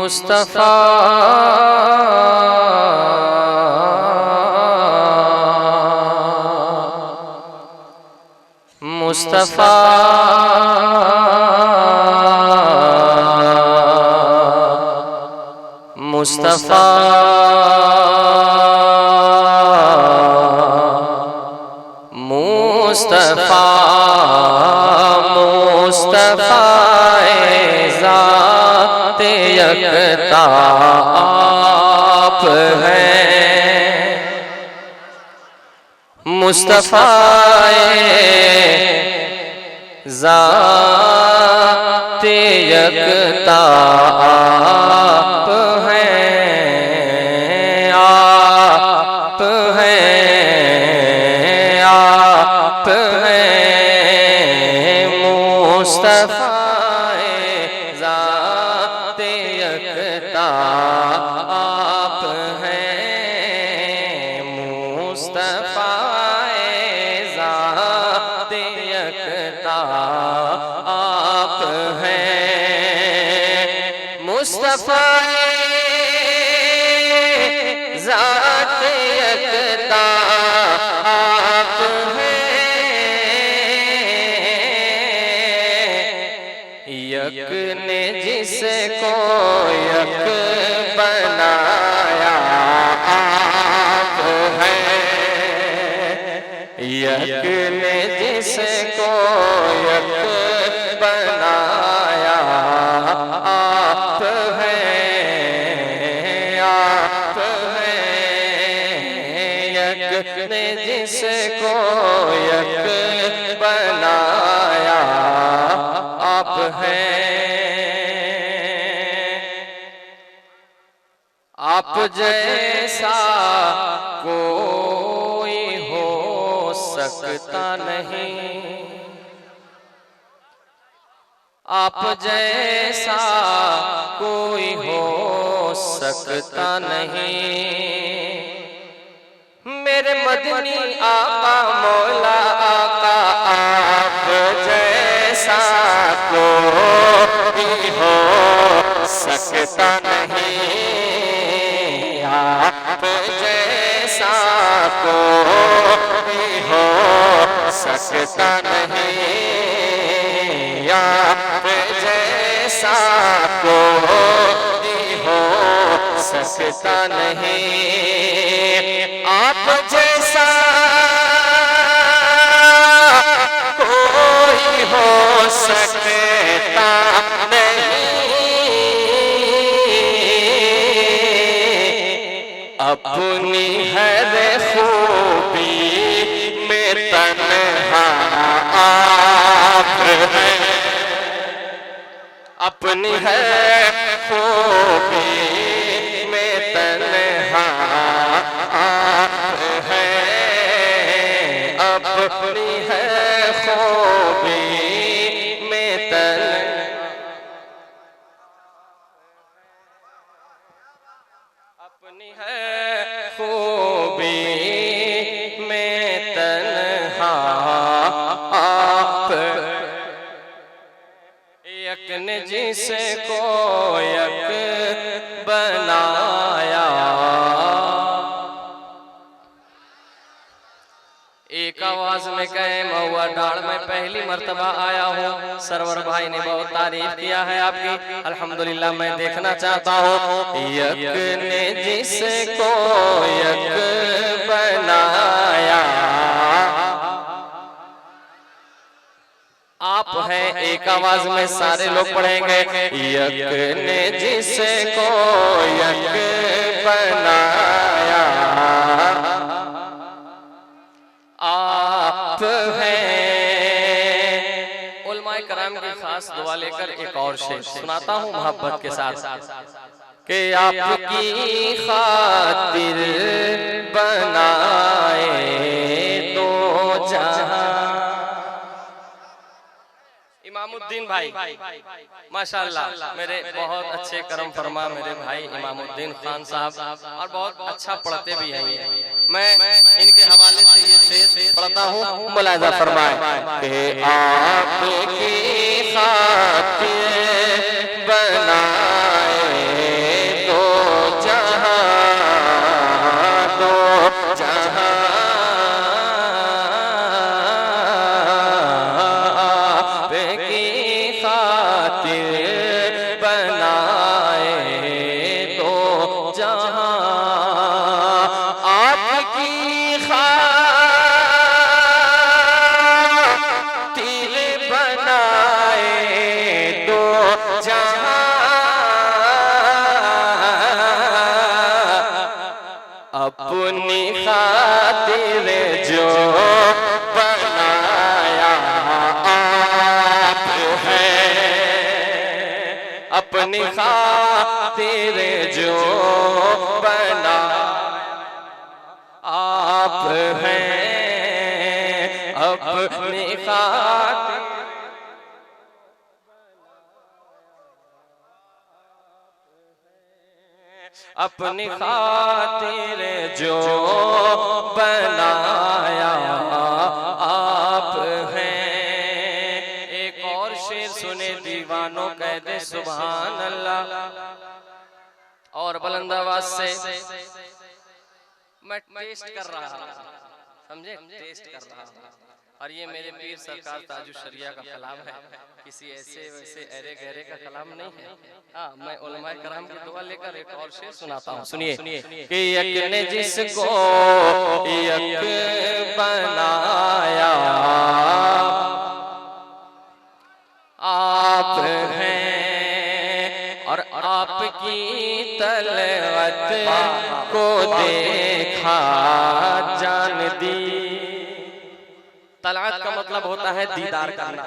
मुस्तफा मुस्तफा मुस्तफा मुस्तफा मुस्तफा ज़ाते यकता आप हैं। मुस्तफा ज़ाते यकता आप हैं, आप हैं, आप हैं। मुस्तफा ज़ाते यकता आप हैं। मुस्तफा ज़ाते यकता आप हैं। मुस्तफा ज़ाते यकता आप हैं। यक ने जिसको यक बनाया आप हैं। यक ने जिसको यक बनाया आप हैं, आप हैं। यक ने जिसको यक बनाया आप हैं। आप जैसा कोई हो सकता नहीं, आप जैसा कोई हो सकता नहीं। मेरे मदनी आका मौला आका आप जैसा कोई हो सकता नहीं। आप जैसा कोई हो सकता नहीं। आप जैसा कोई हो सकता नहीं। आप जैसा कोई हो सकता अपनी हर खूबी में तन्हा आप हैं। अपनी हर खूबी में तन्हा आप हैं। अपनी हर खूबी में अपनी है खूबी में तन्हा आप। यक ने जिसको यक बनाया। एक आवाज में कहे महुआ डाढ़ में पहली मर्तबा आया हूँ। सरवर भाई ने बहुत तारीफ किया है आपकी, अल्हम्दुलिल्लाह। मैं देखना चाहता हूँ यक ने जिसको यक बनाया आप हैं। एक आवाज में सारे लोग पढ़ेंगे यक ने जिसको यक बनाया आप हैं। उलमाए कराम की खास दुआ लेकर एक और शेर सुनाता हूँ मोहब्बत के साथ कि आपकी खातिर बनाए दो जहां। इमामुद्दीन भाई माशाअल्लाह मेरे बहुत अच्छे करम फरमा मेरे भाई इमामुद्दीन खान साहब, और बहुत अच्छा पढ़ते भी हैं ये। मैं इनके हवाले से ये शेर पढ़ता हूँ, मुलाहिजा फरमाए कि आपकी खातिर बनाए बनाए दो जहां, आपकी खातिर बनाए दो जहां, अपनी खातिर जो बनाया आप है, अपनी खातिर जो बना आप हैं, अपनी खातिर अपनी खातिर जो बनाया आप हैं। एक और शेर सुने दीवानों कह दे सुभान अल्लाह। और बुलंद आवाज से मैं टेस्ट कर रहा हूं, समझे, टेस्ट कर रहा हूं। और ये मेरे पीर सरकार ताजुश शरिया का कलाम है, किसी ऐसे वैसे अरे गहरे का कलाम नहीं है। हाँ, मैं उलमाए कराम की दुआ लेकर एक और शेर सुनाता हूँ, सुनिए कि यक ने जिसको यक बनाया आप हैं, और आपकी तलवत को देखा जान दी। तलअत का मतलब होता है दीदार करना,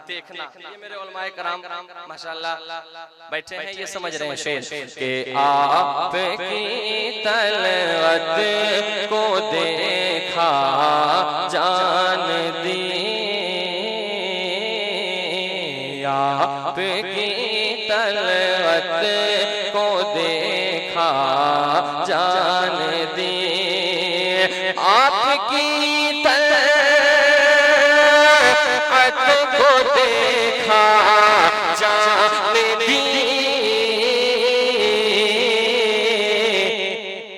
देखना। ये मेरे उलमाए कराम माशाअल्लाह बैठे हैं, ये समझ रहे हैं शेर कि आपकी तलअत को देखा जान दी, आपकी तलअत को देखा जान दी, आपकी को देखा जान दी,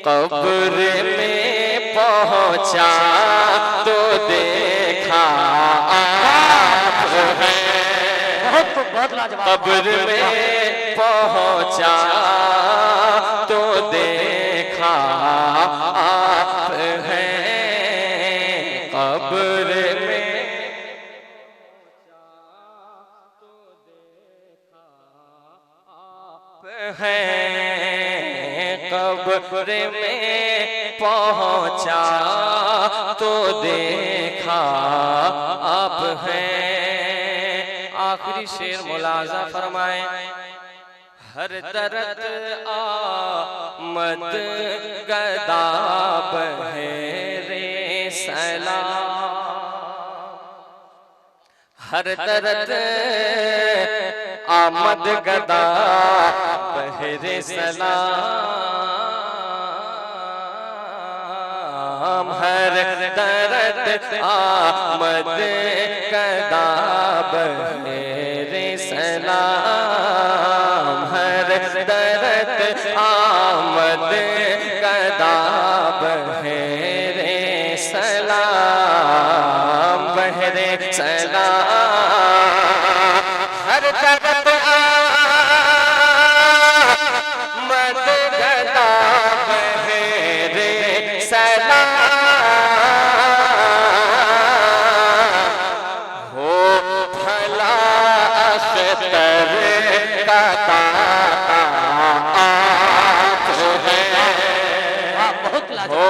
कब्र में पहुंचा तो देखा आप हैं, कब्र में पहुंचा तो देखा आप हैं, कब्र में हैं, कब्र में पहुंचा तो देखा आप हैं। आखिरी शेर मुलाजा फरमाए, हर दर्द आमद गदाब है रे सलाम, हर दर्द आमद गदा बहरे सलाम, हर दर्द आमद गदा बहरे सलाम, हर दर्द आमद गदा बहरे सलाम, बहरे सलाम, हर दर्द आमद गदा बहरे सलाम, हो भला अख्तर का ताता आप हैं, हो